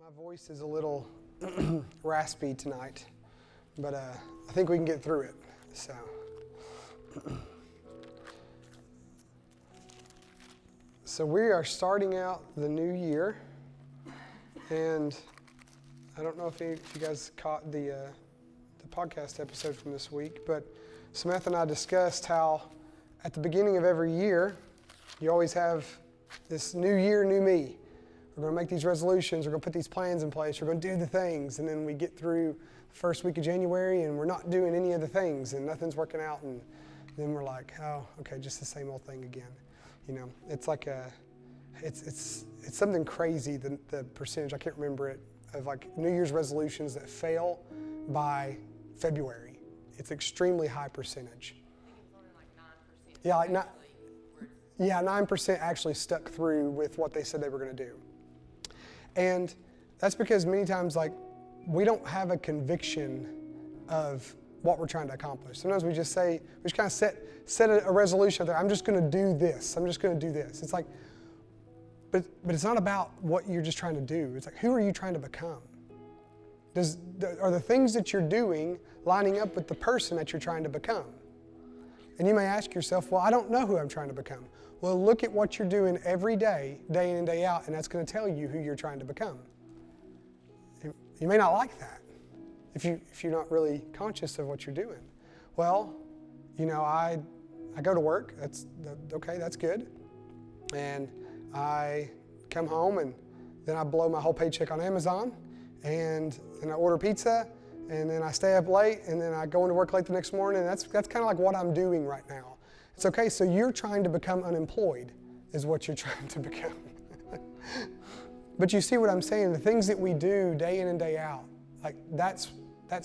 My voice is a little raspy tonight, but I think we can get through it. So we are starting out the new year, and I don't know if you guys caught the podcast episode from this week, but Samantha and I discussed how at the beginning of every year, you always have this new year, new me. We're going to make these resolutions, we're going to put these plans in place, we're going to do the things, and then we get through the first week of January and we're not doing any of the things and nothing's working out, and then we're like, oh, okay, just the same old thing again. You know, it's like it's something crazy, the percentage, I can't remember it, of like New Year's resolutions that fail by February. It's extremely high percentage. It's only like 9%. Yeah, like not. Yeah, 9% actually stuck through with what they said they were going to do. And that's because many times, like, we don't have a conviction of what we're trying to accomplish. Sometimes we just kind of set a resolution there. I'm just going to do this. I'm just going to do this. It's like, but it's not about what you're just trying to do. It's like, who are you trying to become? Are the things that you're doing lining up with the person that you're trying to become? And you may ask yourself, well, I don't know who I'm trying to become. Well, look at what you're doing every day, day in and day out, and that's going to tell you who you're trying to become. You may not like that if you're not really conscious of what you're doing. Well, you know, I go to work. That's good. And I come home, and then I blow my whole paycheck on Amazon, and then I order pizza, and then I stay up late, and then I go into work late the next morning, and that's kind of like what I'm doing right now. It's okay, so you're trying to become unemployed is what you're trying to become. But you see what I'm saying? The things that we do day in and day out, like that's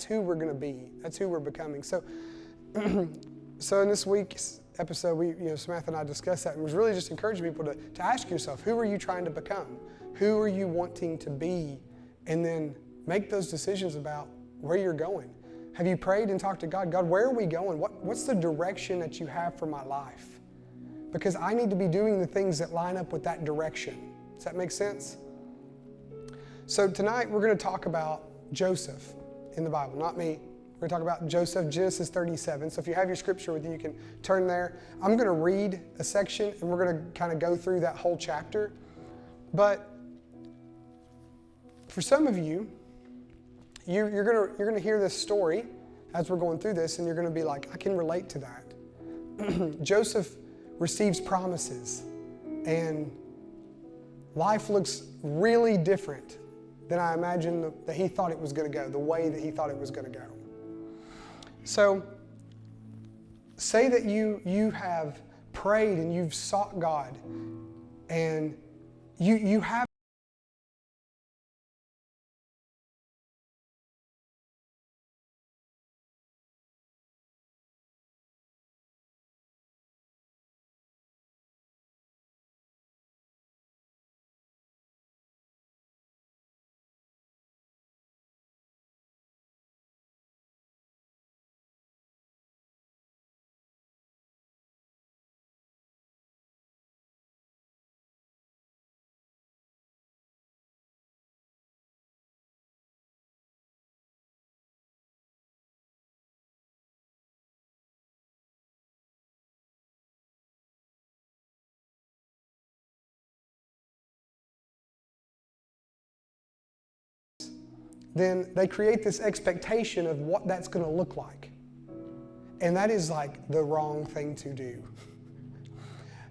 who we're going to be. That's who we're becoming. So in this week's episode, Samantha and I discussed that, and it was really just encouraging people to ask yourself, who are you trying to become? Who are you wanting to be? And then make those decisions about where you're going. Have you prayed and talked to God? God, where are we going? What's the direction that you have for my life? Because I need to be doing the things that line up with that direction. Does that make sense? So tonight we're going to talk about Joseph in the Bible, not me. We're going to talk about Joseph, Genesis 37. So if you have your scripture with you, you can turn there. I'm going to read a section, and we're going to kind of go through that whole chapter. But for some of you, you're going to hear this story as we're going through this, and you're going to be like, I can relate to that. Joseph receives promises, and life looks really different than I imagined that he thought it was going to go, the way that he thought it was going to go. So, say that you have prayed and you've sought God, and you have then they create this expectation of what that's going to look like. And that is like the wrong thing to do.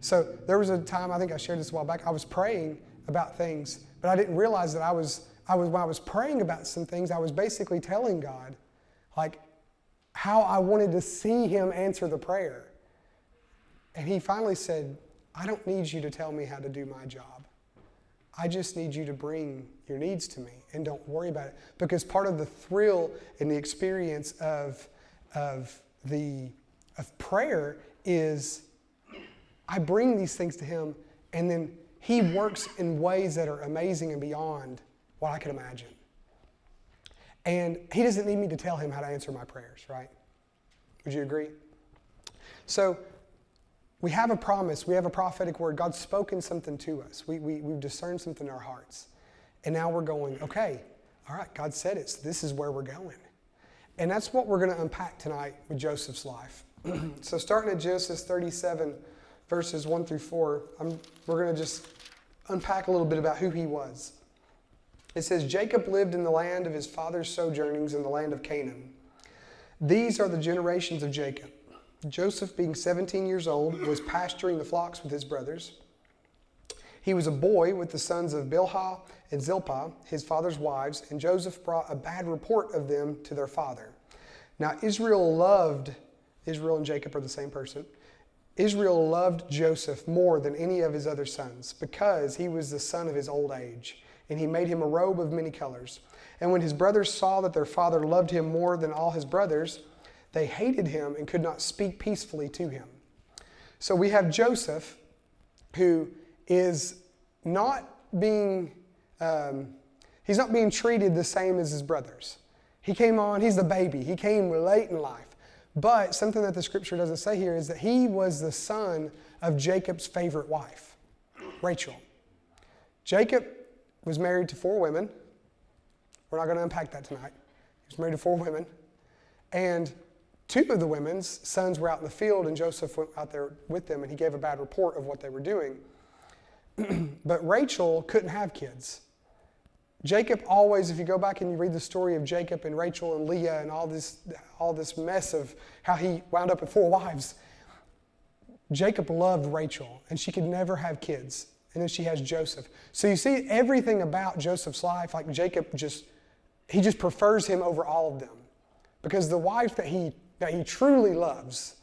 So there was a time, I think I shared this a while back, I was praying about things, but I didn't realize that when I was praying about some things, I was basically telling God, like, how I wanted to see Him answer the prayer. And He finally said, I don't need you to tell me how to do my job. I just need you to bring your needs to me and don't worry about it. Because part of the thrill and the experience of prayer is I bring these things to Him, and then He works in ways that are amazing and beyond what I could imagine. And He doesn't need me to tell Him how to answer my prayers, right? Would you agree? So we have a promise. We have a prophetic word. God's spoken something to us. We've discerned something in our hearts. And now we're going, okay, all right, God said it, so this is where we're going. And that's what we're going to unpack tonight with Joseph's life. So starting at Genesis 37, verses 1 through 4, we're going to just unpack a little bit about who he was. It says, Jacob lived in the land of his father's sojournings in the land of Canaan. These are the generations of Jacob. Joseph, being 17 years old, was pasturing the flocks with his brothers. He was a boy with the sons of Bilhah and Zilpah, his father's wives, and Joseph brought a bad report of them to their father. Now Israel and Jacob are the same person. Israel loved Joseph more than any of his other sons because he was the son of his old age, and he made him a robe of many colors. And when his brothers saw that their father loved him more than all his brothers, they hated him and could not speak peacefully to him. So we have Joseph, who is not being, he's not being treated the same as his brothers. He's the baby. He came late in life. But something that the scripture doesn't say here is that he was the son of Jacob's favorite wife, Rachel. Jacob was married to 4 women. We're not going to unpack that tonight. He was married to 4 women. And 2 of the women's sons were out in the field, and Joseph went out there with them, and he gave a bad report of what they were doing. But Rachel couldn't have kids. Jacob always, if you go back and you read the story of Jacob and Rachel and Leah and all this mess of how he wound up with 4 wives, Jacob loved Rachel, and she could never have kids. And then she has Joseph. So you see everything about Joseph's life, like Jacob he just prefers him over all of them. Because the wife that he truly loves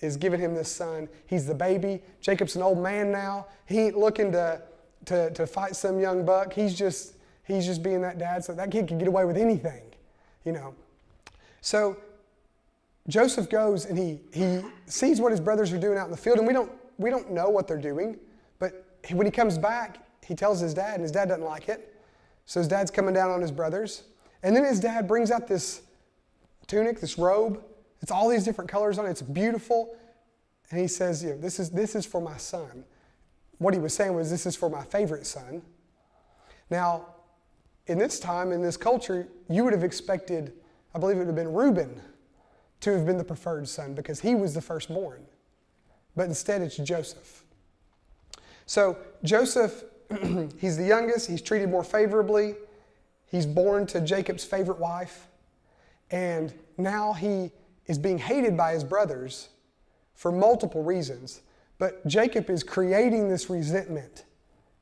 is giving him this son. He's the baby. Jacob's an old man now. He ain't looking to fight some young buck. He's just being that dad, so that kid can get away with anything, you know. So Joseph goes and he sees what his brothers are doing out in the field, and we don't know what they're doing, but when he comes back, he tells his dad, and his dad doesn't like it. So his dad's coming down on his brothers, and then his dad brings out this tunic, this robe. It's all these different colors on it. It's beautiful, and he says, this is for my son. What he was saying was, this is for my favorite son. Now, in this time, in this culture, you would have expected, I believe it would have been Reuben to have been the preferred son because he was the firstborn. But instead, it's Joseph. So Joseph, he's the youngest. He's treated more favorably. He's born to Jacob's favorite wife. And now he is being hated by his brothers for multiple reasons. But Jacob is creating this resentment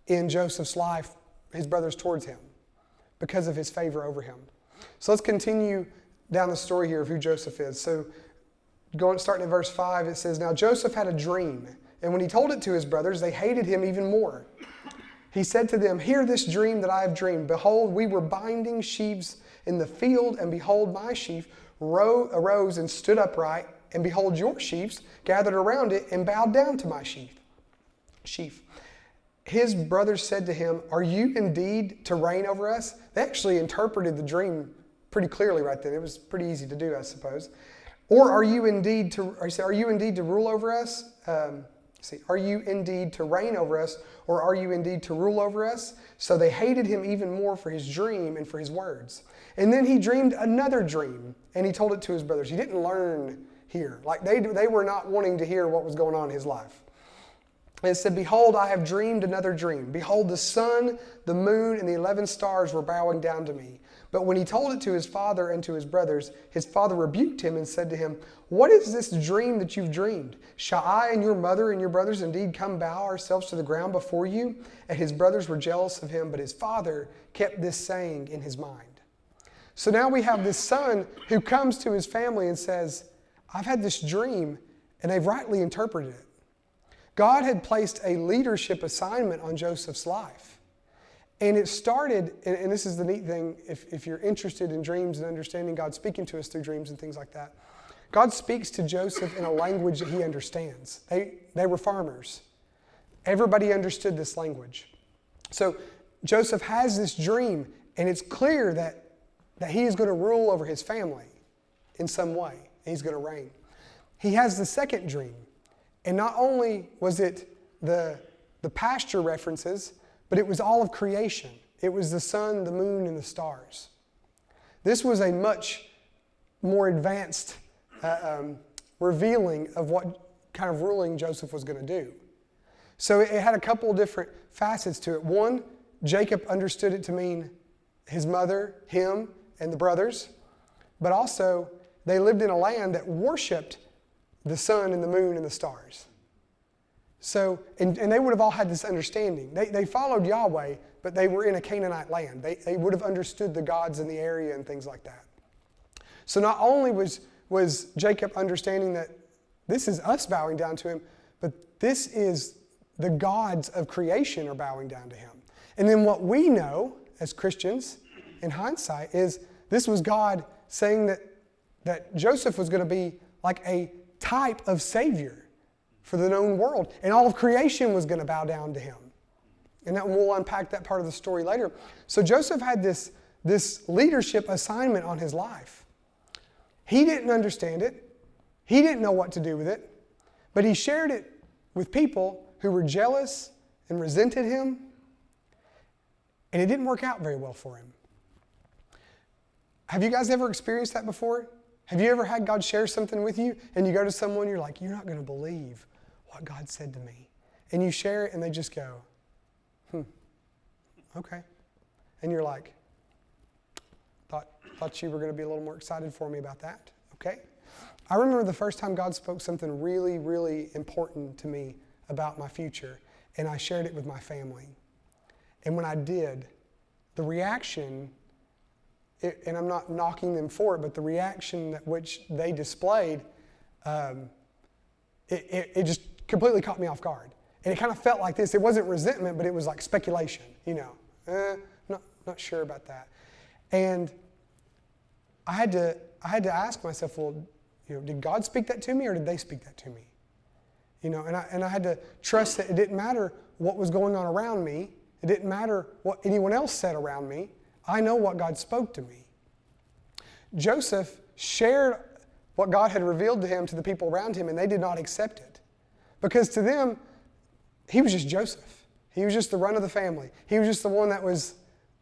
in Joseph's life, his brothers towards him, because of his favor over him. So let's continue down the story here of who Joseph is. So starting at verse 5, it says, Now Joseph had a dream, and when he told it to his brothers, they hated him even more. He said to them, Hear this dream that I have dreamed. Behold, we were binding sheaves in the field, and behold, my sheaf arose and stood upright, and behold, your sheaves gathered around it and bowed down to my sheaf. His brothers said to him, Are you indeed to reign over us? They actually interpreted the dream pretty clearly right then. It was pretty easy to do, I suppose. Or are you indeed to rule over us? Are you indeed to reign over us, or are you indeed to rule over us? So they hated him even more for his dream and for his words. And then he dreamed another dream, and he told it to his brothers. He didn't learn here. Like they were not wanting to hear what was going on in his life. And it said, Behold, I have dreamed another dream. Behold, the sun, the moon, and the 11 stars were bowing down to me. But when he told it to his father and to his brothers, his father rebuked him and said to him, What is this dream that you've dreamed? Shall I and your mother and your brothers indeed come bow ourselves to the ground before you? And his brothers were jealous of him, but his father kept this saying in his mind. So now we have this son who comes to his family and says, I've had this dream, and they've rightly interpreted it. God had placed a leadership assignment on Joseph's life. And it started, and this is the neat thing, if you're interested in dreams and understanding God speaking to us through dreams and things like that, God speaks to Joseph in a language that he understands. They were farmers. Everybody understood this language. So Joseph has this dream, and it's clear that he is going to rule over his family in some way. He's going to reign. He has the second dream. And not only was it the pasture references, but it was all of creation. It was the sun, the moon, and the stars. This was a much more advanced revealing of what kind of ruling Joseph was going to do. So it had a couple of different facets to it. One, Jacob understood it to mean his mother, him, and the brothers. But also, they lived in a land that worshiped the sun and the moon and the stars. So, and they would have all had this understanding. They followed Yahweh, but they were in a Canaanite land. They would have understood the gods in the area and things like that. So not only was Jacob understanding that this is us bowing down to him, but this is the gods of creation are bowing down to him. And then what we know as Christians in hindsight is this was God saying that Joseph was going to be like a type of Savior for the known world. And all of creation was going to bow down to him. And we'll unpack that part of the story later. So Joseph had this leadership assignment on his life. He didn't understand it. He didn't know what to do with it. But he shared it with people who were jealous and resented him. And it didn't work out very well for him. Have you guys ever experienced that before? Have you ever had God share something with you and you go to someone, you're like, you're not going to believe what God said to me. And you share it and they just go, okay. And you're like, thought you were going to be a little more excited for me about that. Okay. I remember the first time God spoke something really, really important to me about my future, and I shared it with my family. And when I did, the reaction, and I'm not knocking them for it, but the reaction which they displayed, it just completely caught me off guard. And it kind of felt like this. It wasn't resentment, but it was like speculation, not sure about that. And I had to ask myself, well, did God speak that to me or did they speak that to me? And I had to trust that it didn't matter what was going on around me. It didn't matter what anyone else said around me. I know what God spoke to me. Joseph shared what God had revealed to him to the people around him, and they did not accept it. Because to them, he was just Joseph. He was just the run of the family. He was just the one that was,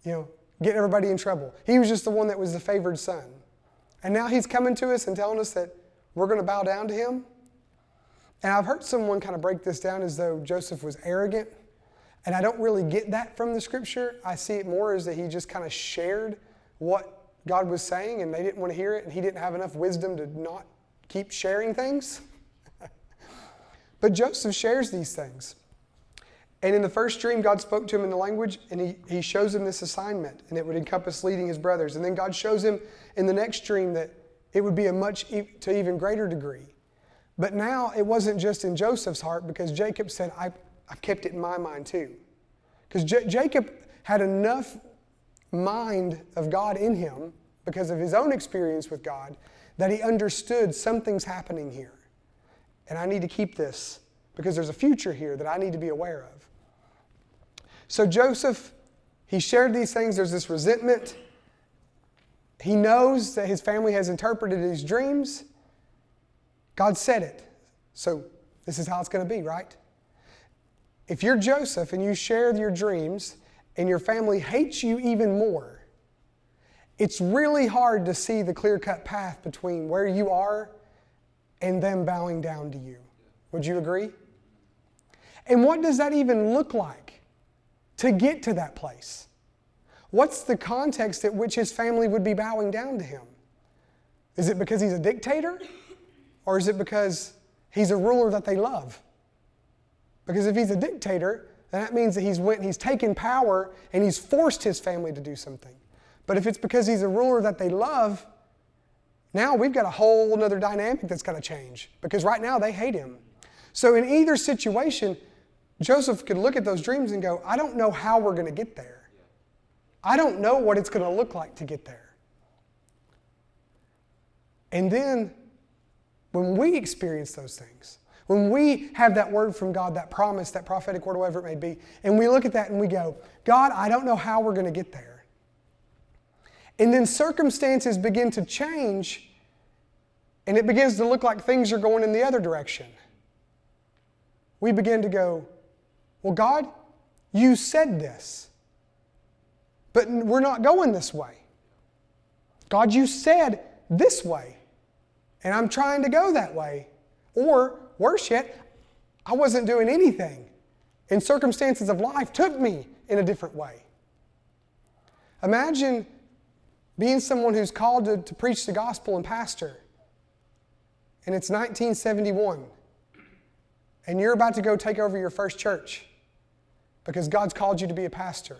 getting everybody in trouble. He was just the one that was the favored son. And now he's coming to us and telling us that we're going to bow down to him. And I've heard someone kind of break this down as though Joseph was arrogant. And I don't really get that from the scripture. I see it more as that he just kind of shared what God was saying and they didn't want to hear it and he didn't have enough wisdom to not keep sharing things. But Joseph shares these things. And in the first dream, God spoke to him in the language and he shows him this assignment and it would encompass leading his brothers. And then God shows him in the next dream that it would be to even greater degree. But now it wasn't just in Joseph's heart because Jacob said, I've kept it in my mind too. Because Jacob had enough mind of God in him because of his own experience with God that he understood something's happening here. And I need to keep this because there's a future here that I need to be aware of. So Joseph, he shared these things. There's this resentment. He knows that his family has interpreted his dreams. God said it. So this is how it's going to be, right? If you're Joseph and you share your dreams and your family hates you even more, it's really hard to see the clear-cut path between where you are and them bowing down to you. Would you agree? And what does that even look like to get to that place? What's the context at which his family would be bowing down to him? Is it because he's a dictator? Or is it because he's a ruler that they love? Because if he's a dictator, then that means that he's taken power and he's forced his family to do something. But if it's because he's a ruler that they love, now we've got a whole other dynamic that's got to change. Because right now they hate him. So in either situation, Joseph could look at those dreams and go, I don't know how we're going to get there. I don't know what it's going to look like to get there. And then when we experience those things, when we have that word from God, that promise, that prophetic word, whatever it may be, and we look at that and we go, God, I don't know how we're going to get there. And then circumstances begin to change and it begins to look like things are going in the other direction. We begin to go, well, God, you said this. but we're not going this way. God, you said this way, and I'm trying to go that way. Or, worse yet, I wasn't doing anything, and circumstances of life took me in a different way. Imagine being someone who's called to preach the gospel and pastor, and it's 1971, and you're about to go take over your first church because God's called you to be a pastor,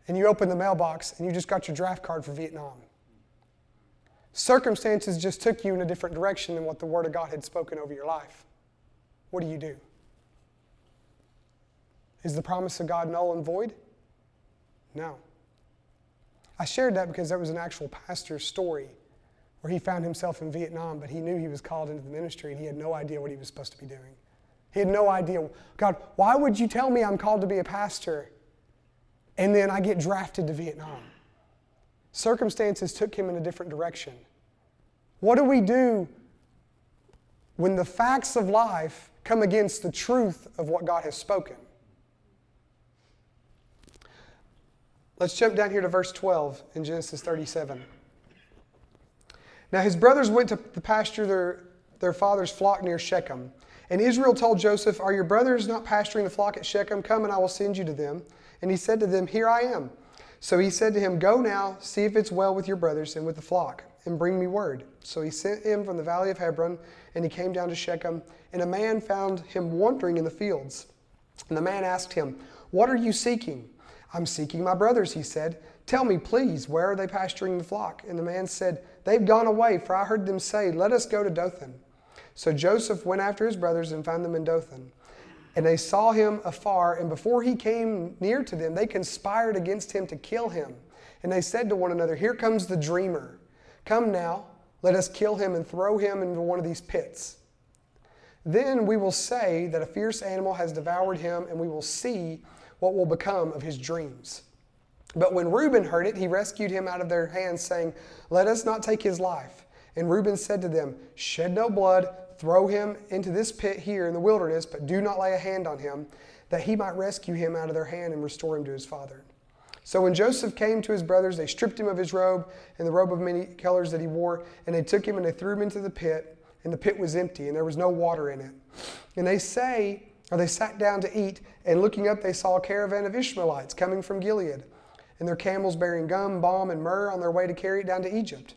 and you open the mailbox and you just got your draft card for Vietnam. Circumstances just took you in a different direction than what the Word of God had spoken over your life. What do? Is the promise of God null and void? No. I shared that because there was an actual pastor's story where he found himself in Vietnam, but he knew he was called into the ministry and he had no idea what he was supposed to be doing. He had no idea. God, why would you tell me I'm called to be a pastor and then I get drafted to Vietnam? Circumstances took him in a different direction. What do we do when the facts of life come against the truth of what God has spoken? Let's jump down here to verse 12 in Genesis 37. Now his brothers went to pasture their father's flock near Shechem. And Israel told Joseph, "Are your brothers not pasturing the flock at Shechem? Come and I will send you to them." And he said to them, "Here I am." So he said to him, "Go now, see if it's well with your brothers and with the flock, and bring me word." So he sent him from the valley of Hebron, and he came down to Shechem. And a man found him wandering in the fields. And the man asked him, "What are you seeking?" "I'm seeking my brothers," he said. "Tell me, please, where are they pasturing the flock?" And the man said, "They've gone away, for I heard them say, 'Let us go to Dothan.'" So Joseph went after his brothers and found them in Dothan. And they saw him afar, and before he came near to them, they conspired against him to kill him. And they said to one another, "Here comes the dreamer. Come now, let us kill him and throw him into one of these pits. Then we will say that a fierce animal has devoured him, and we will see what will become of his dreams." But when Reuben heard it, he rescued him out of their hands, saying, "Let us not take his life." And Reuben said to them, "Shed no blood, throw him into this pit here in the wilderness, but do not lay a hand on him, that he might rescue him out of their hand and restore him to his father." So when Joseph came to his brothers, they stripped him of his robe and the robe of many colors that he wore, and they took him and they threw him into the pit, and the pit was empty, and there was no water in it. And they sat down to eat, and looking up they saw a caravan of Ishmaelites coming from Gilead, and their camels bearing gum, balm, and myrrh on their way to carry it down to Egypt.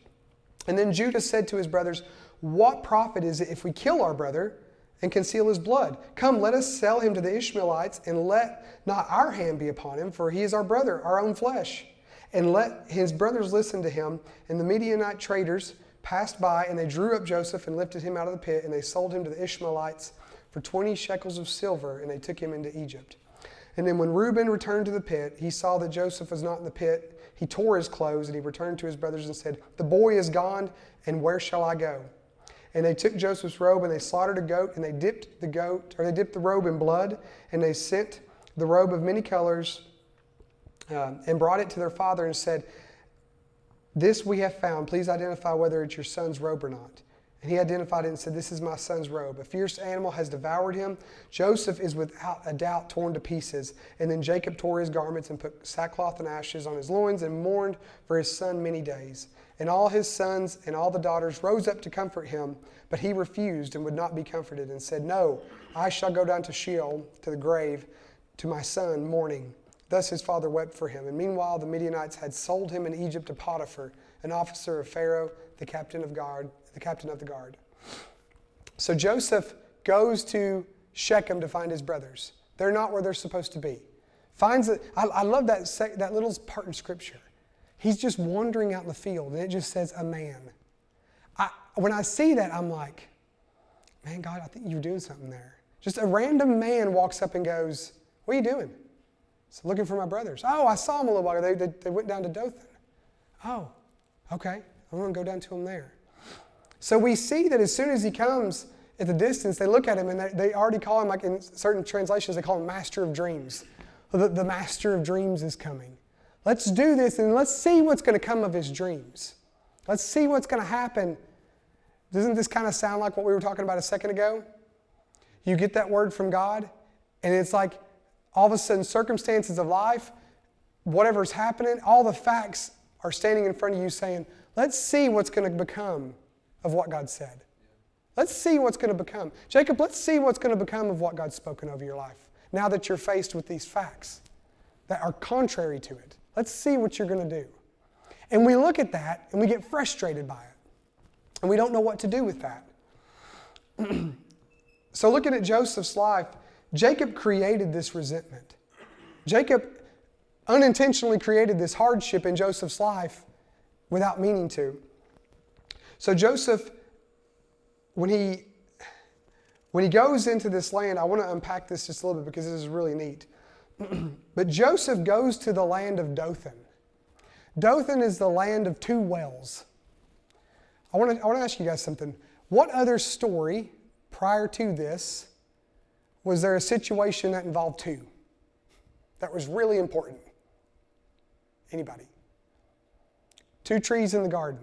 And then Judah said to his brothers, "What profit is it if we kill our brother and conceal his blood? Come, let us sell him to the Ishmaelites, and let not our hand be upon him, for he is our brother, our own flesh." And let his brothers listen to him. And the Midianite traders passed by, and they drew up Joseph and lifted him out of the pit, and they sold him to the Ishmaelites for 20 shekels of silver, and they took him into Egypt. And then when Reuben returned to the pit, he saw that Joseph was not in the pit. He tore his clothes, and he returned to his brothers and said, "The boy is gone, and where shall I go?" And they took Joseph's robe, and they slaughtered a goat, and they dipped the robe in blood, and they sent the robe of many colors and brought it to their father and said, "This we have found. Please identify whether it's your son's robe or not." And he identified it and said, "This is my son's robe. A fierce animal has devoured him. Joseph is without a doubt torn to pieces." And then Jacob tore his garments and put sackcloth and ashes on his loins and mourned for his son many days. And all his sons and all the daughters rose up to comfort him, but he refused and would not be comforted and said, "No, I shall go down to Sheol, to the grave, to my son mourning." Thus his father wept for him. And meanwhile the Midianites had sold him in Egypt to Potiphar, an officer of Pharaoh, the captain of the guard. So Joseph goes to Shechem to find his brothers. They're not where they're supposed to be. I love that little part in Scripture. He's just wandering out in the field, and it just says a man. When I see that, I'm like, man, God, I think you're doing something there. Just a random man walks up and goes, "What are you doing?" "So looking for my brothers." "Oh, I saw them a little while ago. They went down to Dothan." "Oh, okay. I'm going to go down to them there." So we see that as soon as he comes at the distance, they look at him and they already call him, like in certain translations, they call him Master of Dreams. The Master of Dreams is coming. Let's do this and let's see what's going to come of his dreams. Let's see what's going to happen. Doesn't this kind of sound like what we were talking about a second ago? You get that word from God, and it's like all of a sudden circumstances of life whatever's happening, all the facts are standing in front of you saying, let's see what's going to become of what God said. Let's see what's going to become. Jacob, let's see what's going to become of what God's spoken over your life now that you're faced with these facts that are contrary to it. Let's see what you're going to do. And we look at that and we get frustrated by it. And we don't know what to do with that. So looking at Joseph's life, Jacob created this resentment. Jacob unintentionally created this hardship in Joseph's life without meaning to. So Joseph, when he goes into this land, I want to unpack this just a little bit because this is really neat. But Joseph goes to the land of Dothan. Dothan is the land of two wells. I want to ask you guys something. What other story prior to this was there a situation that involved two? That was really important. Anybody? Two trees in the garden.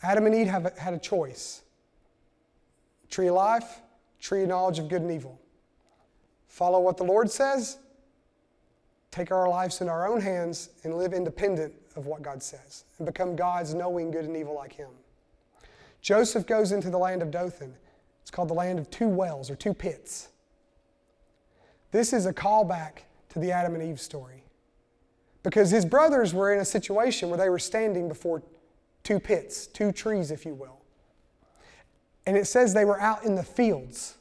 Adam and Eve had a choice. Tree of life, tree of knowledge of good and evil. Follow what the Lord says, take our lives in our own hands, and live independent of what God says, and become God's knowing good and evil like Him. Joseph goes into the land of Dothan. It's called the land of two wells, or two pits. This is a callback to the Adam and Eve story. Because his brothers were in a situation where they were standing before two pits, two trees, if you will. And it says they were out in the fields.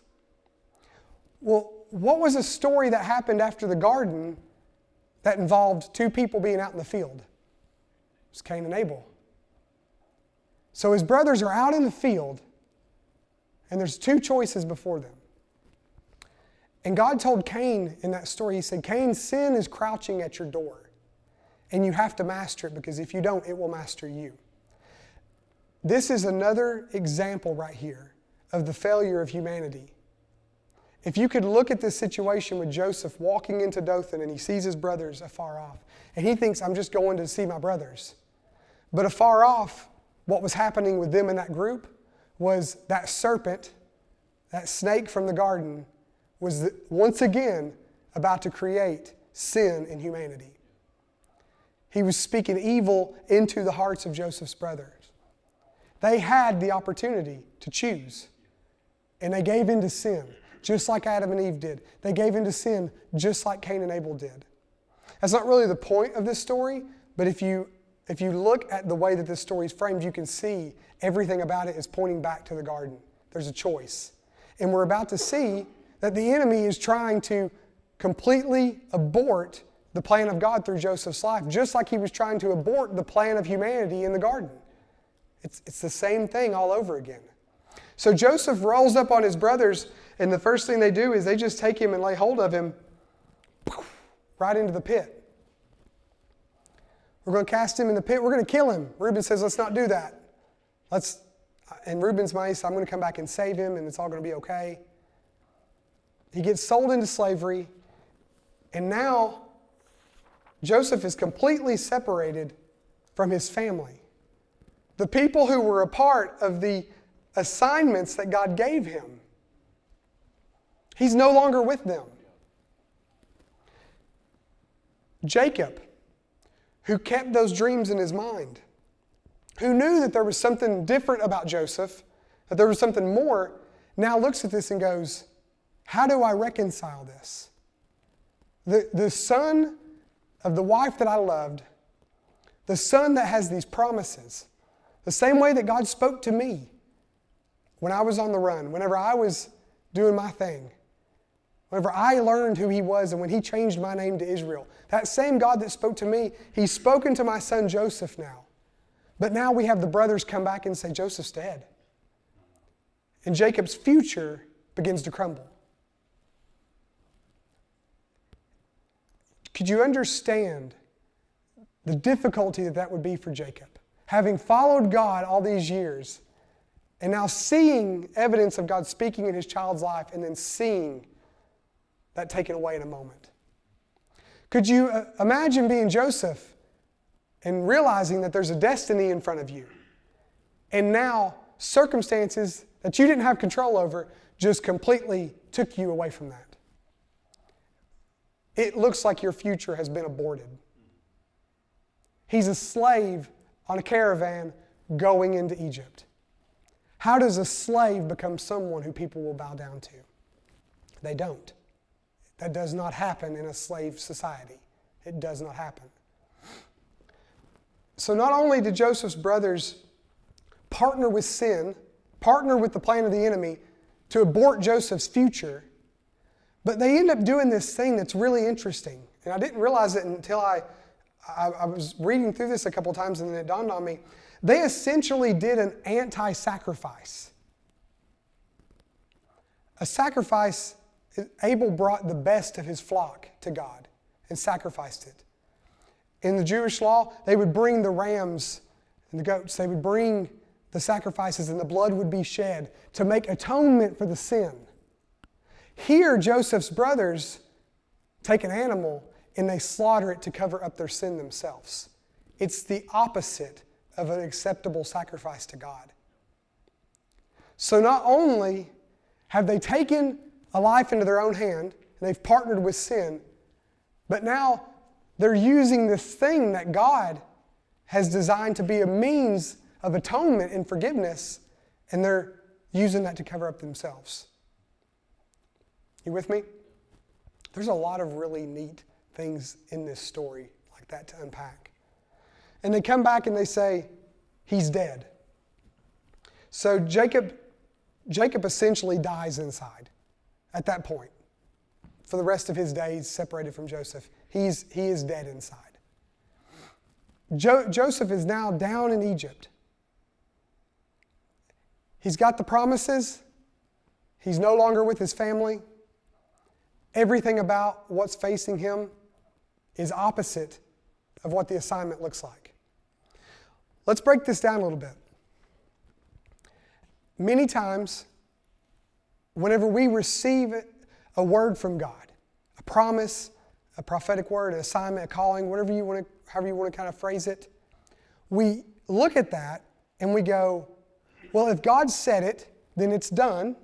Well, what was a story that happened after the garden that involved two people being out in the field? It was Cain and Abel. So his brothers are out in the field, and there's two choices before them. And God told Cain in that story, He said, Cain, sin is crouching at your door, and you have to master it, because if you don't, it will master you. This is another example right here of the failure of humanity. If you could look at this situation with Joseph walking into Dothan and he sees his brothers afar off, and he thinks, I'm just going to see my brothers. But afar off, what was happening with them in that group was that serpent, that snake from the garden, was once again about to create sin in humanity. He was speaking evil into the hearts of Joseph's brothers. They had the opportunity to choose, and they gave into sin, just like Adam and Eve did. They gave into sin just like Cain and Abel did. That's not really the point of this story, but if you look at the way that this story is framed, you can see everything about it is pointing back to the garden. There's a choice. And we're about to see that the enemy is trying to completely abort the plan of God through Joseph's life, just like he was trying to abort the plan of humanity in the garden. It's the same thing all over again. So Joseph rolls up on his brothers, and the first thing they do is they just take him and lay hold of him right into the pit. We're going to cast him in the pit. We're going to kill him. Reuben says, let's not do that. And Reuben's money says, I'm going to come back and save him, and it's all going to be okay. He gets sold into slavery, and now Joseph is completely separated from his family. The people who were a part of the assignments that God gave him. He's no longer with them. Jacob, who kept those dreams in his mind, who knew that there was something different about Joseph, that there was something more, now looks at this and goes, how do I reconcile this? The son of the wife that I loved, the son that has these promises, the same way that God spoke to me when I was on the run, whenever I was doing my thing, whenever I learned who He was and when He changed my name to Israel. That same God that spoke to me, He's spoken to my son Joseph now. But now we have the brothers come back and say, Joseph's dead. And Jacob's future begins to crumble. Could you understand the difficulty that would be for Jacob? Having followed God all these years, and now seeing evidence of God speaking in his child's life, and then seeing that taken away in a moment. Could you imagine being Joseph and realizing that there's a destiny in front of you, and now circumstances that you didn't have control over just completely took you away from that? it looks like your future has been aborted. He's a slave on a caravan going into Egypt. How does a slave become someone who people will bow down to? They don't. That does not happen in a slave society. It does not happen. So not only did Joseph's brothers partner with sin, partner with the plan of the enemy to abort Joseph's future, but they end up doing this thing that's really interesting. And I didn't realize it until I was reading through this a couple times and then it dawned on me. They essentially did an anti-sacrifice. A sacrifice, Abel brought the best of his flock to God and sacrificed it. In the Jewish law, they would bring the rams and the goats. They would bring the sacrifices and the blood would be shed to make atonement for the sin. Here, Joseph's brothers take an animal and they slaughter it to cover up their sin themselves. It's the opposite of an acceptable sacrifice to God. So not only have they taken a life into their own hand, and they've partnered with sin, but now they're using this thing that God has designed to be a means of atonement and forgiveness, and they're using that to cover up themselves. You with me? There's a lot of really neat things in this story like that to unpack. And they come back and they say, he's dead. So Jacob essentially dies inside at that point. For the rest of his days, separated from Joseph, he is dead inside. Joseph is now down in Egypt. He's got the promises. He's no longer with his family. Everything about what's facing him is opposite of what the assignment looks like. Let's break this down a little bit. Many times, whenever we receive a word from God, a promise, a prophetic word, an assignment, a calling, however you want to kind of phrase it, we look at that and we go, well, if God said it, then it's done.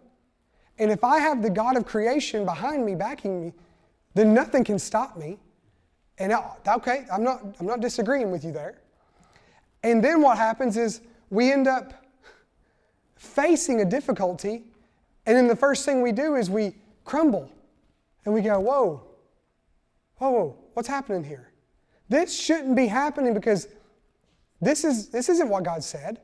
And if I have the God of creation behind me, backing me, then nothing can stop me. And okay, I'm not disagreeing with you there. And then what happens is we end up facing a difficulty, and then the first thing we do is we crumble. And we go, whoa, what's happening here? This shouldn't be happening because this isn't what God said.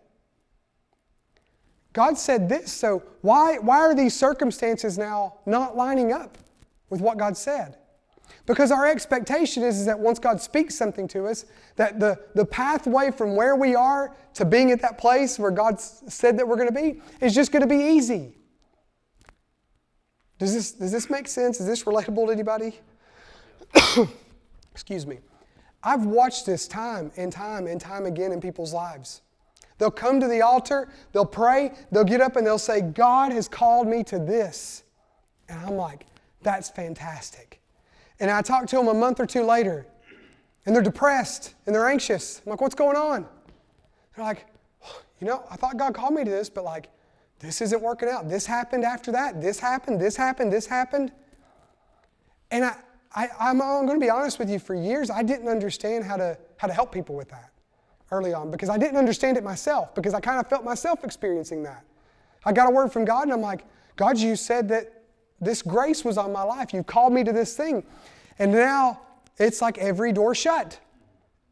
God said this, so why are these circumstances now not lining up with what God said? Because our expectation is that once God speaks something to us, that the pathway from where we are to being at that place where God said that we're going to be is just going to be easy. Does this make sense? Is this relatable to anybody? Excuse me. I've watched this time and time again in people's lives. They'll come to the altar, they'll pray, they'll get up and they'll say, God has called me to this. And I'm like, that's fantastic. And I talk to them a month or two later, and they're depressed and they're anxious. I'm like, what's going on? They're like, I thought God called me to this, but this isn't working out. This happened after that. This happened. And I'm going to be honest with you, for years I didn't understand how to help people with that early on, because I didn't understand it myself, because I kind of felt myself experiencing that. I got a word from God and I'm like, God, you said that this grace was on my life. You called me to this thing. And now it's like every door shut.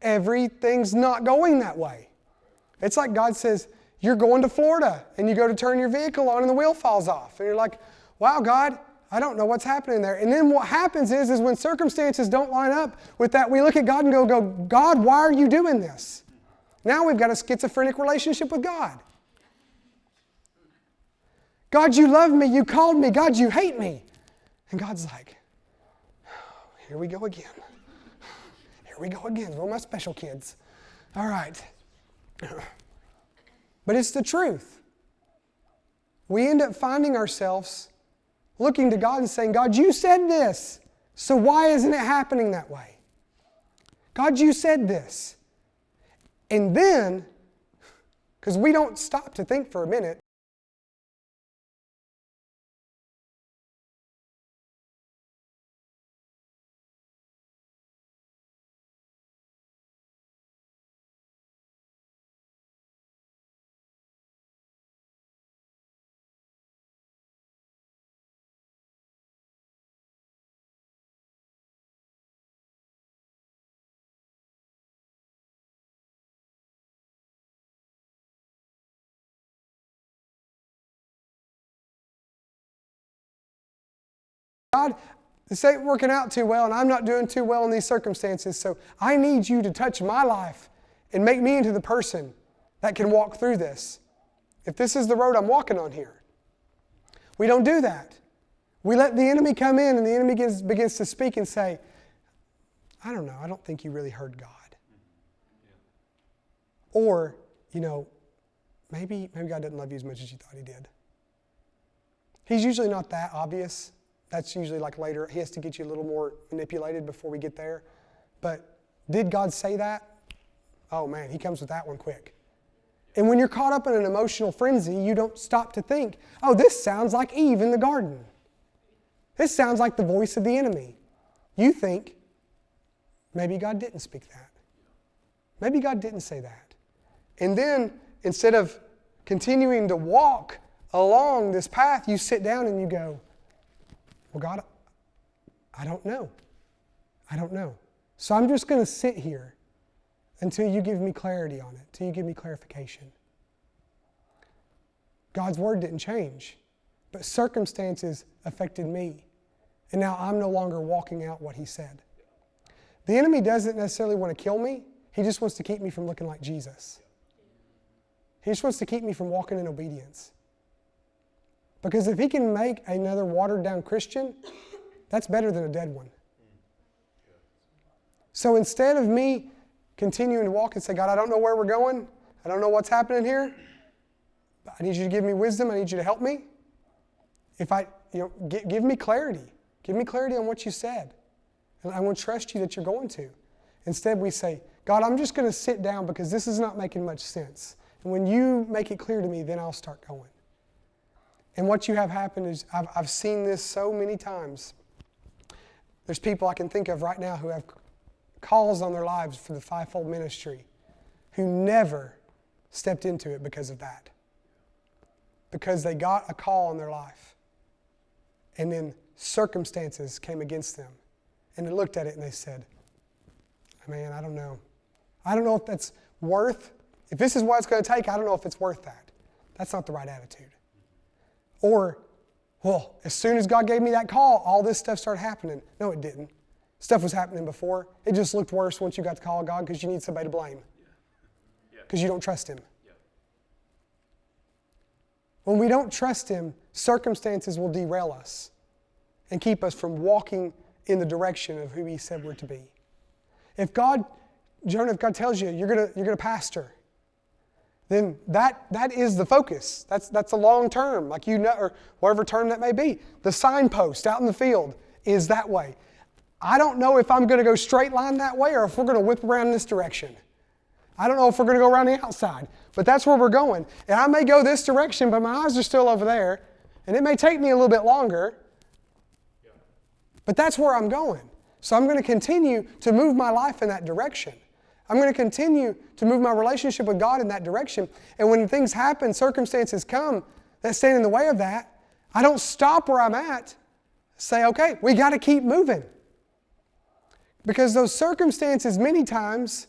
Everything's not going that way. It's like God says, you're going to Florida, and you go to turn your vehicle on and the wheel falls off. And you're like, wow, God, I don't know what's happening there. And then what happens is when circumstances don't line up with that, we look at God and go, God, why are you doing this? Now we've got a schizophrenic relationship with God. God, you love me. You called me. God, you hate me. And God's like, here we go again. Here we go again. We're my special kids. All right. But it's the truth. We end up finding ourselves looking to God and saying, God, you said this, so why isn't it happening that way? God, you said this. And then, because we don't stop to think for a minute, God, this ain't working out too well, and I'm not doing too well in these circumstances, so I need you to touch my life and make me into the person that can walk through this. If this is the road I'm walking on here. We don't do that. We let the enemy come in, and the enemy begins to speak and say, I don't know, I don't think you really heard God. Or, maybe God doesn't love you as much as you thought He did. He's usually not that obvious. That's usually like later. He has to get you a little more manipulated before we get there. But did God say that? Oh man, He comes with that one quick. And when you're caught up in an emotional frenzy, you don't stop to think, oh, this sounds like Eve in the garden. This sounds like the voice of the enemy. You think, maybe God didn't speak that. Maybe God didn't say that. And then, instead of continuing to walk along this path, you sit down and you go, well, God, I don't know. I don't know. So I'm just going to sit here until you give me clarity on it, until you give me clarification. God's word didn't change, but circumstances affected me. And now I'm no longer walking out what He said. The enemy doesn't necessarily want to kill me. He just wants to keep me from looking like Jesus. He just wants to keep me from walking in obedience. Because if he can make another watered down Christian, that's better than a dead one. So instead of me continuing to walk and say, God, I don't know where we're going. I don't know what's happening here. But I need you to give me wisdom. I need you to help me. Give me clarity. Give me clarity on what you said. And I want to trust you that you're going to. Instead, we say, God, I'm just going to sit down because this is not making much sense. And when you make it clear to me, then I'll start going. And what you have happen is, I've seen this so many times. There's people I can think of right now who have calls on their lives for the fivefold ministry who never stepped into it because of that. Because they got a call on their life. And then circumstances came against them. And they looked at it and they said, man, I don't know. I don't know if that's worth, if this is what it's going to take, I don't know if it's worth that. That's not the right attitude. Or, well, as soon as God gave me that call, all this stuff started happening. No, it didn't. Stuff was happening before. It just looked worse once you got the call of God because you need somebody to blame. Because you don't trust Him. When we don't trust Him, circumstances will derail us and keep us from walking in the direction of who He said we're to be. If God tells you you're gonna pastor, then that is the focus. That's the long term, like or whatever term that may be. The signpost out in the field is that way. I don't know if I'm going to go straight line that way or if we're going to whip around this direction. I don't know if we're going to go around the outside, but that's where we're going. And I may go this direction, but my eyes are still over there, and it may take me a little bit longer, but that's where I'm going. So I'm going to continue to move my life in that direction. I'm going to continue to move my relationship with God in that direction. And when things happen, circumstances come that stand in the way of that, I don't stop where I'm at. Say, okay, we got to keep moving. Because those circumstances many times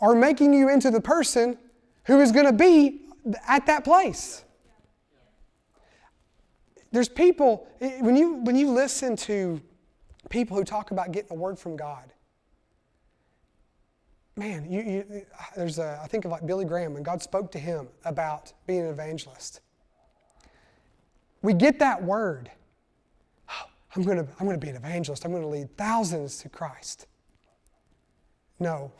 are making you into the person who is going to be at that place. There's people, when you listen to people who talk about getting a word from God, man, I think of like Billy Graham, when God spoke to him about being an evangelist. We get that word. Oh, I'm going to be an evangelist. I'm going to lead thousands to Christ. No,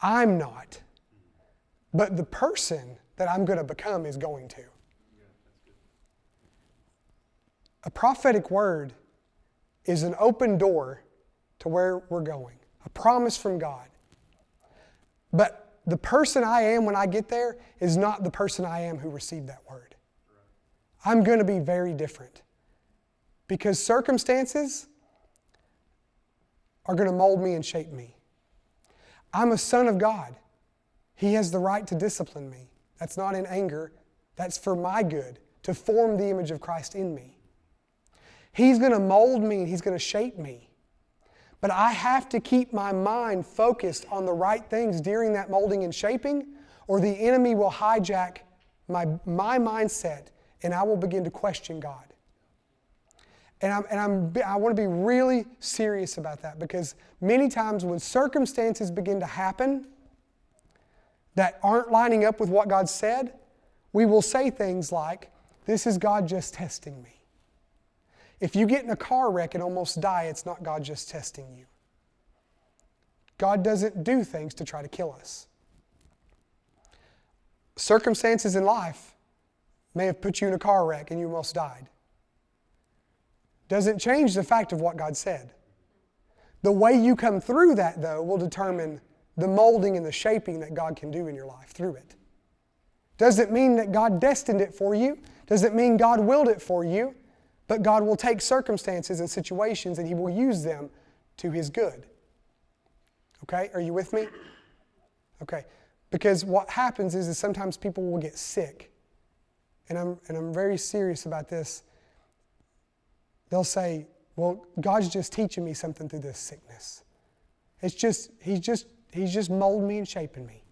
I'm not. But the person that I'm going to become is going to. A prophetic word is an open door to where we're going. A promise from God. But the person I am when I get there is not the person I am who received that word. I'm going to be very different. Because circumstances are going to mold me and shape me. I'm a son of God. He has the right to discipline me. That's not in anger. That's for my good, to form the image of Christ in me. He's going to mold me and He's going to shape me. But I have to keep my mind focused on the right things during that molding and shaping, or the enemy will hijack my mindset and I will begin to question God. And I want to be really serious about that, because many times when circumstances begin to happen that aren't lining up with what God said, we will say things like, "This is God just testing me." If you get in a car wreck and almost die, it's not God just testing you. God doesn't do things to try to kill us. Circumstances in life may have put you in a car wreck and you almost died. Doesn't change the fact of what God said. The way you come through that, though, will determine the molding and the shaping that God can do in your life through it. Doesn't mean that God destined it for you. Doesn't mean God willed it for you. But God will take circumstances and situations and He will use them to His good. Okay? Are you with me? Okay. Because what happens is sometimes people will get sick. And I'm very serious about this. They'll say, "Well, God's just teaching me something through this sickness. He's just molding me and shaping me."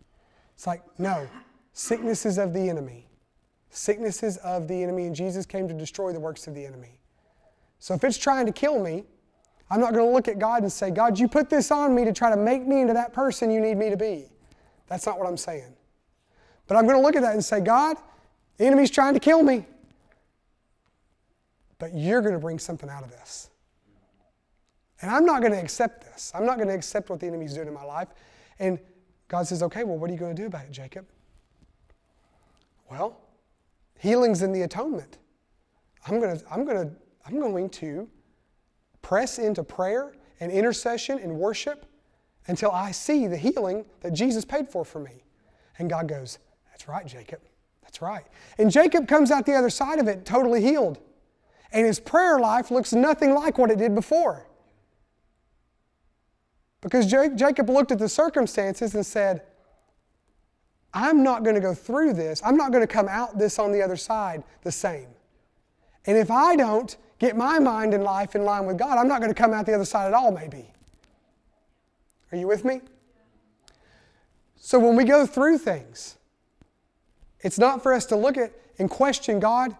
It's like, no. Sickness is of the enemy. Sickness is of the enemy, and Jesus came to destroy the works of the enemy. So if it's trying to kill me, I'm not going to look at God and say, "God, you put this on me to try to make me into that person you need me to be." That's not what I'm saying. But I'm going to look at that and say, "God, the enemy's trying to kill me. But you're going to bring something out of this. And I'm not going to accept this. I'm not going to accept what the enemy's doing in my life." And God says, "Okay, well, what are you going to do about it, Jacob?" Well, healing's in the atonement. I'm going to press into prayer and intercession and worship until I see the healing that Jesus paid for me. And God goes, "That's right, Jacob. That's right." And Jacob comes out the other side of it totally healed. And his prayer life looks nothing like what it did before. Because Jacob looked at the circumstances and said, "I'm not going to go through this. I'm not going to come out this on the other side the same. And if I don't get my mind and life in line with God, I'm not going to come out the other side at all, maybe." Are you with me? So when we go through things, it's not for us to look at and question God,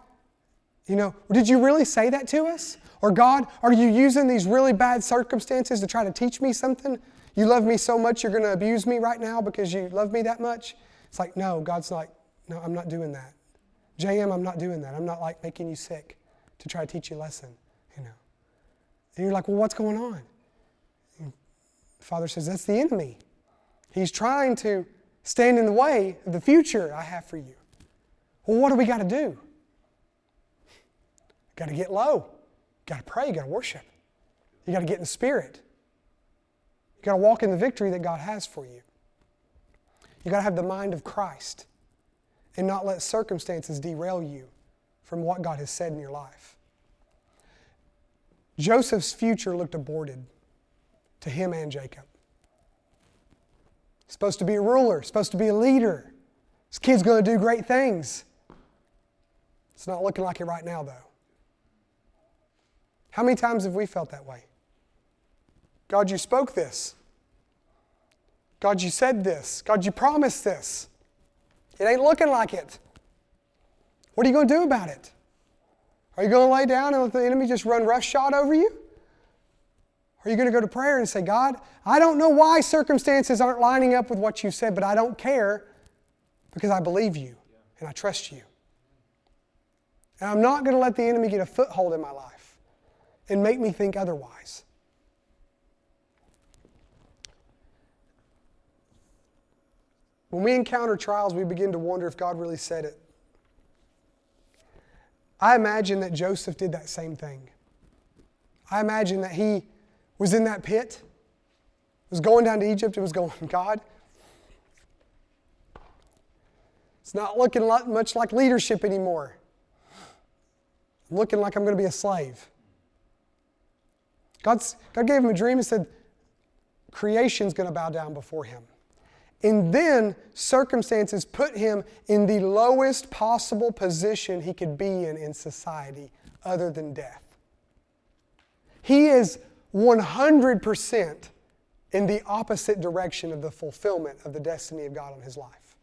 "Did you really say that to us?" Or, "God, are you using these really bad circumstances to try to teach me something? You love me so much you're going to abuse me right now because you love me that much?" It's like, no, God's like, "No, I'm not doing that. JM, I'm not doing that. I'm not like making you sick to try to teach you a lesson." And you're like, "Well, what's going on?" And the Father says, "That's the enemy. He's trying to stand in the way of the future I have for you." Well, what do we got to do? Got to get low. Got to pray. Got to worship. You got to get in the Spirit. You got to walk in the victory that God has for you. You got to have the mind of Christ and not let circumstances derail you from what God has said in your life. Joseph's future looked aborted to him and Jacob. Supposed to be a ruler, supposed to be a leader. This kid's going to do great things. It's not looking like it right now, though. How many times have we felt that way? God, you spoke this. God, you said this. God, you promised this. It ain't looking like it. What are you going to do about it? Are you going to lay down and let the enemy just run roughshod over you? Or are you going to go to prayer and say, "God, I don't know why circumstances aren't lining up with what you said, but I don't care because I believe you and I trust you. And I'm not going to let the enemy get a foothold in my life and make me think otherwise." When we encounter trials, we begin to wonder if God really said it. I imagine that Joseph did that same thing. I imagine that he was in that pit, was going down to Egypt and was going, "God, it's not looking much like leadership anymore. I'm looking like I'm going to be a slave." God gave him a dream and said, creation's going to bow down before him. And then circumstances put him in the lowest possible position he could be in society other than death. He is 100% in the opposite direction of the fulfillment of the destiny of God on his life.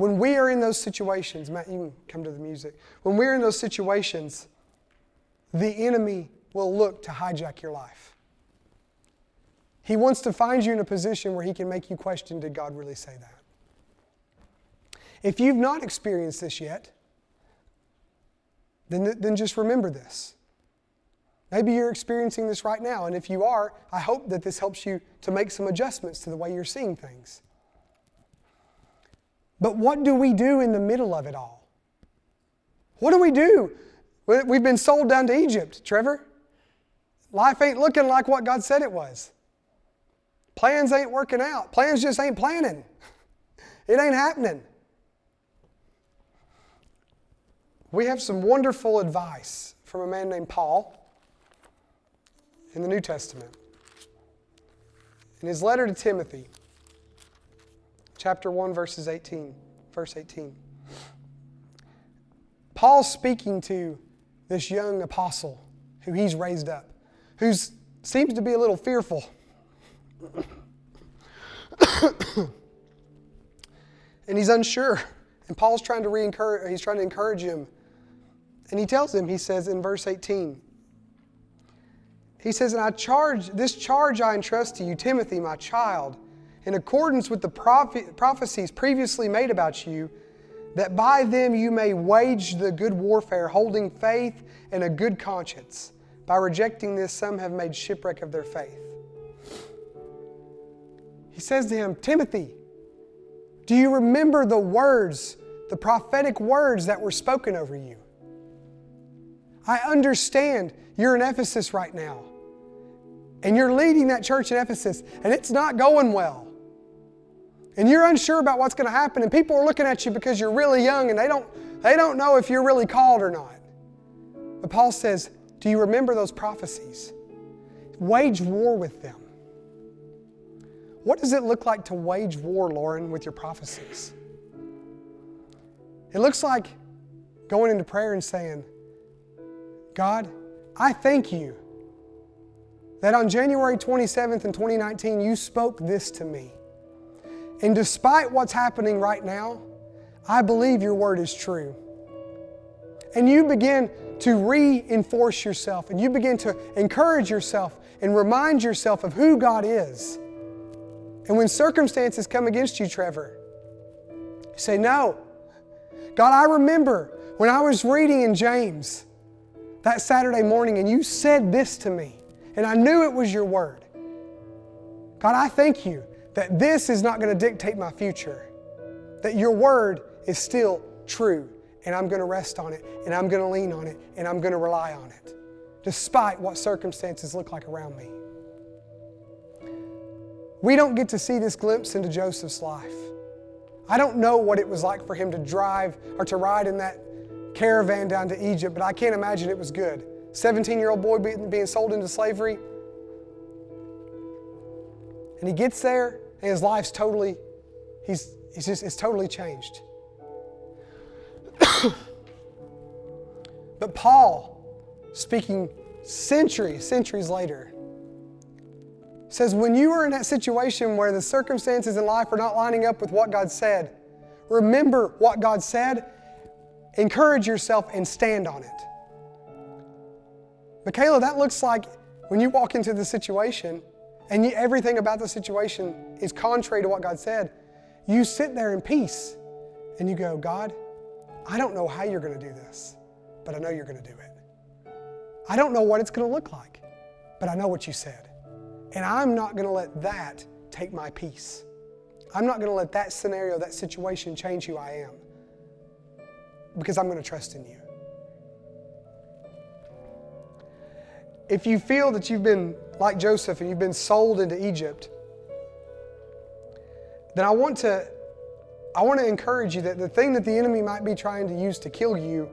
when we are in those situations, Matt, you can come to the music. When we're in those situations, the enemy will look to hijack your life. He wants to find you in a position where he can make you question, did God really say that? If you've not experienced this yet, then just remember this. Maybe you're experiencing this right now, and if you are, I hope that this helps you to make some adjustments to the way you're seeing things. But what do we do in the middle of it all? What do we do? We've been sold down to Egypt, Trevor. Life ain't looking like what God said it was. Plans ain't working out. Plans just ain't planning. It ain't happening. We have some wonderful advice from a man named Paul in the New Testament. In his letter to Timothy, chapter 1, verse 18. Paul's speaking to this young apostle who he's raised up, who seems to be a little fearful. And he's unsure. And Paul's trying to encourage him. And he tells him, he says in verse 18, he says, and this charge I entrust to you, Timothy, my child, in accordance with the prophecies previously made about you, that by them you may wage the good warfare, holding faith and a good conscience. By rejecting this, some have made shipwreck of their faith. He says to him, Timothy, do you remember the words, the prophetic words that were spoken over you? I understand you're in Ephesus right now. And you're leading that church in Ephesus, and it's not going well. And you're unsure about what's going to happen, and people are looking at you because you're really young, and they don't know if you're really called or not. But Paul says, do you remember those prophecies? Wage war with them. What does it look like to wage war, Lauren, with your prophecies? It looks like going into prayer and saying, God, I thank you that on January 27th in 2019, you spoke this to me. And despite what's happening right now, I believe your word is true. And you begin to reinforce yourself, and you begin to encourage yourself and remind yourself of who God is. And when circumstances come against you, Trevor, you say, no. God, I remember when I was reading in James that Saturday morning, and you said this to me. And I knew it was your word. God, I thank you that this is not going to dictate my future. That your word is still true. And I'm going to rest on it. And I'm going to lean on it. And I'm going to rely on it. Despite what circumstances look like around me. We don't get to see this glimpse into Joseph's life. I don't know what it was like for him to drive or to ride in that caravan down to Egypt, but I can't imagine it was good. 17-year-old boy being sold into slavery. And he gets there and his life's totally, it's totally changed. But Paul, speaking centuries later, says when you are in that situation where the circumstances in life are not lining up with what God said, remember what God said, encourage yourself and stand on it. Michaela, that looks like when you walk into the situation and everything about the situation is contrary to what God said, you sit there in peace and you go, God, I don't know how you're going to do this, but I know you're going to do it. I don't know what it's going to look like, but I know what you said. And I'm not going to let that take my peace. I'm not going to let that scenario, that situation change who I am, because I'm going to trust in you. If you feel that you've been like Joseph and you've been sold into Egypt, then I want to encourage you that the thing that the enemy might be trying to use to kill you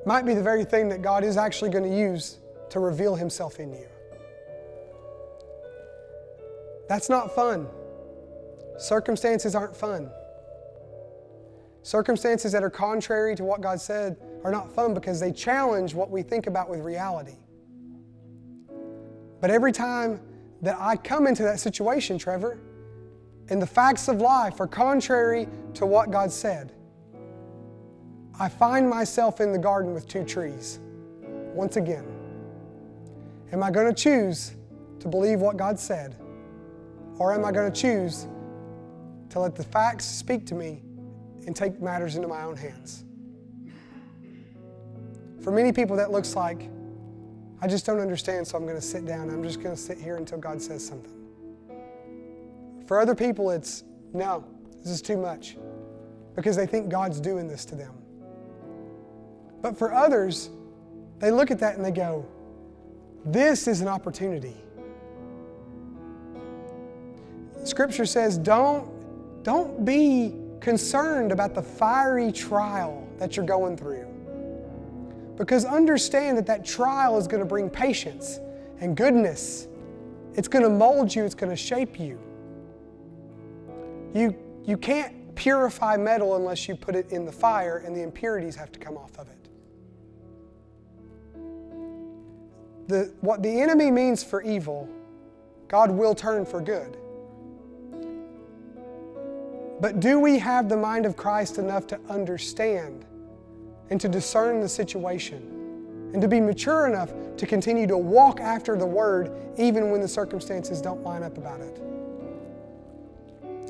might be the very thing that God is actually going to use to reveal himself in you. That's not fun. Circumstances aren't fun. Circumstances that are contrary to what God said are not fun because they challenge what we think about with reality. But every time that I come into that situation, Trevor, and the facts of life are contrary to what God said, I find myself in the garden with two trees. Once again, am I going to choose to believe what God said? Or am I going to choose to let the facts speak to me and take matters into my own hands? For many people, that looks like, I just don't understand, so I'm going to sit down. I'm just going to sit here until God says something. For other people, it's, no, this is too much, because they think God's doing this to them. But for others, they look at that and they go, this is an opportunity. Scripture says, don't be concerned about the fiery trial that you're going through. Because understand that trial is going to bring patience and goodness. It's going to mold you. It's going to shape you. You can't purify metal unless you put it in the fire, and the impurities have to come off of it. What the enemy means for evil, God will turn for good. But do we have the mind of Christ enough to understand and to discern the situation and to be mature enough to continue to walk after the Word even when the circumstances don't line up about it?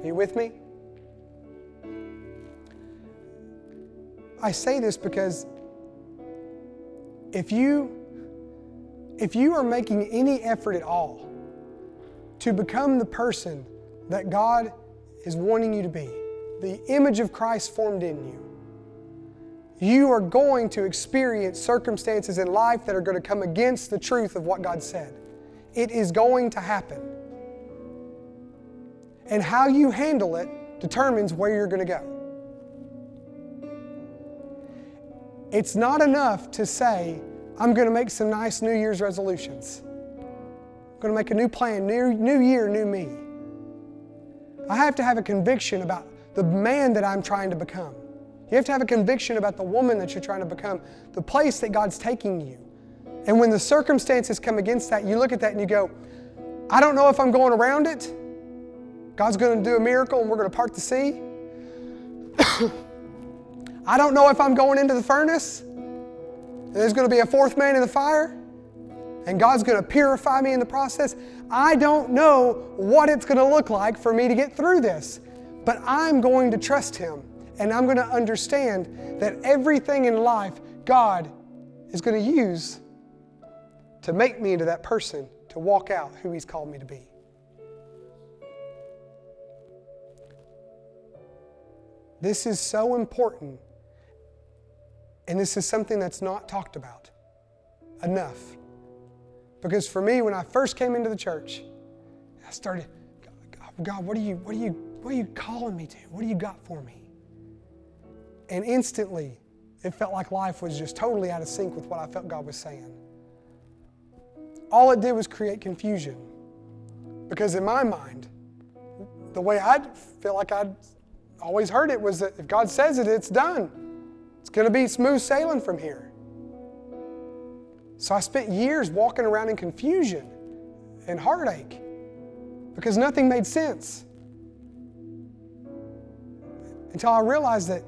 Are you with me? I say this because if you are making any effort at all to become the person that God is wanting you to be, the image of Christ formed in you, you are going to experience circumstances in life that are going to come against the truth of what God said. It is going to happen. And how you handle it determines where you're going to go. It's not enough to say, I'm going to make some nice New Year's resolutions. I'm going to make a new plan, new year, new me. I have to have a conviction about the man that I'm trying to become. You have to have a conviction about the woman that you're trying to become, the place that God's taking you. And when the circumstances come against that, you look at that and you go, I don't know if I'm going around it. God's going to do a miracle and we're going to part the sea. I don't know if I'm going into the furnace and there's going to be a fourth man in the fire and God's going to purify me in the process. I don't know what it's going to look like for me to get through this, but I'm going to trust Him, and I'm going to understand that everything in life God is going to use to make me into that person to walk out who He's called me to be. This is so important, and this is something that's not talked about enough. Because for me, when I first came into the church, I started, God, what are you calling me to? What do you got for me? And instantly, it felt like life was just totally out of sync with what I felt God was saying. All it did was create confusion. Because in my mind, the way I feel like I'd always heard it was that if God says it, it's done. It's going to be smooth sailing from here. So I spent years walking around in confusion and heartache because nothing made sense. Until I realized that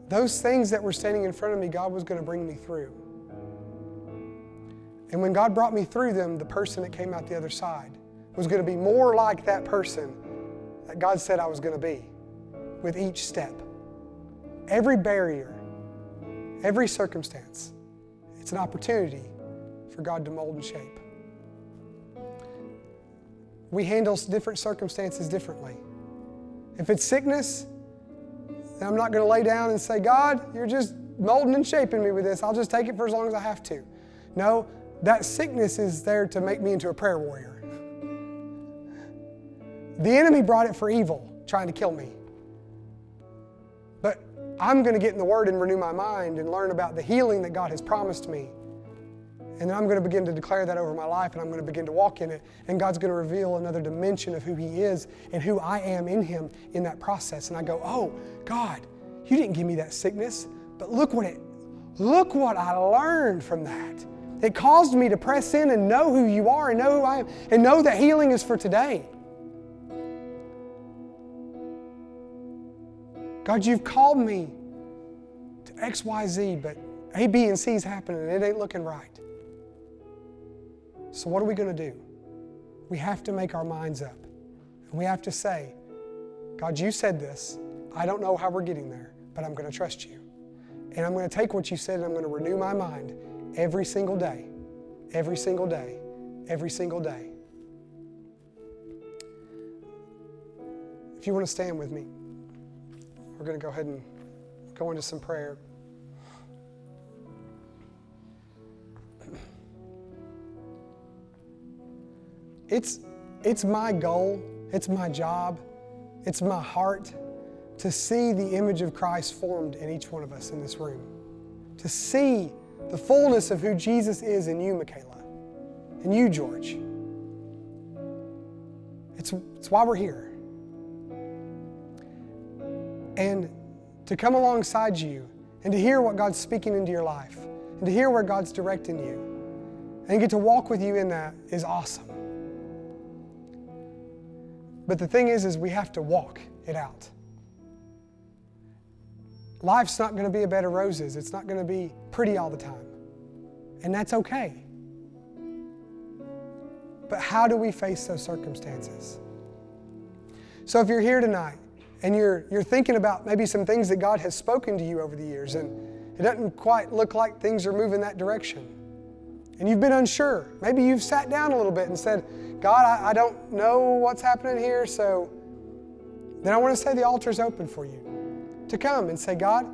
those things that were standing in front of me, God was going to bring me through. And when God brought me through them, the person that came out the other side was going to be more like that person that God said I was going to be with each step. Every barrier, every circumstance, it's an opportunity for God to mold and shape. We handle different circumstances differently. If it's sickness, then I'm not going to lay down and say, God, you're just molding and shaping me with this. I'll just take it for as long as I have to. No, that sickness is there to make me into a prayer warrior. The enemy brought it for evil, trying to kill me. But I'm going to get in the Word and renew my mind and learn about the healing that God has promised me. And then I'm going to begin to declare that over my life, and I'm going to begin to walk in it. And God's going to reveal another dimension of who He is and who I am in Him in that process. And I go, oh, God, you didn't give me that sickness, but look what I learned from that. It caused me to press in and know who you are and know who I am and know that healing is for today. God, you've called me to X, Y, Z, but A, B, and C is happening and it ain't looking right. So what are we going to do? We have to make our minds up. And we have to say, God, you said this. I don't know how we're getting there, but I'm going to trust you. And I'm going to take what you said and I'm going to renew my mind every single day, every single day, every single day. If you want to stand with me, we're going to go ahead and go into some prayer. It's my goal, it's my job, it's my heart to see the image of Christ formed in each one of us in this room. To see the fullness of who Jesus is in you, Michaela, and you, George. It's why we're here. And to come alongside you and to hear what God's speaking into your life and to hear where God's directing you and get to walk with you in that is awesome. But the thing is we have to walk it out. Life's not going to be a bed of roses. It's not going to be pretty all the time. And that's okay. But how do we face those circumstances? So if you're here tonight and you're thinking about maybe some things that God has spoken to you over the years and it doesn't quite look like things are moving that direction, and you've been unsure, maybe you've sat down a little bit and said, God, I don't know what's happening here, so then I want to say the altar's open for you to come and say, God,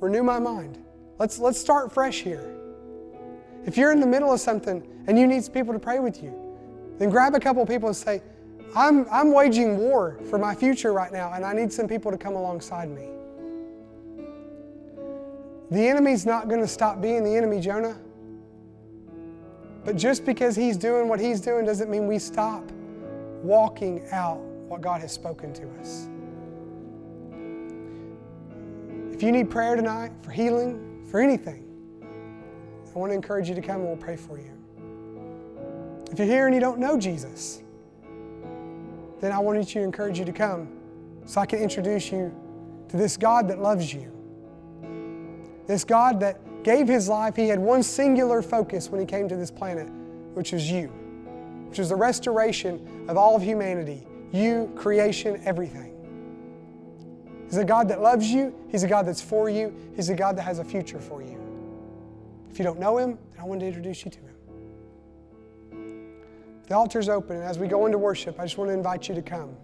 renew my mind. Let's start fresh here. If you're in the middle of something and you need people to pray with you, then grab a couple of people and say, I'm waging war for my future right now, and I need some people to come alongside me. The enemy's not going to stop being the enemy, Jonah. But just because he's doing what he's doing doesn't mean we stop walking out what God has spoken to us. If you need prayer tonight for healing, for anything, I want to encourage you to come and we'll pray for you. If you're here and you don't know Jesus, then I want to encourage you to come so I can introduce you to this God that loves you. This God that gave His life. He had one singular focus when He came to this planet, which was you, which was the restoration of all of humanity. You, creation, everything. He's a God that loves you. He's a God that's for you. He's a God that has a future for you. If you don't know Him, then I want to introduce you to Him. The altar's open, and as we go into worship, I just want to invite you to come.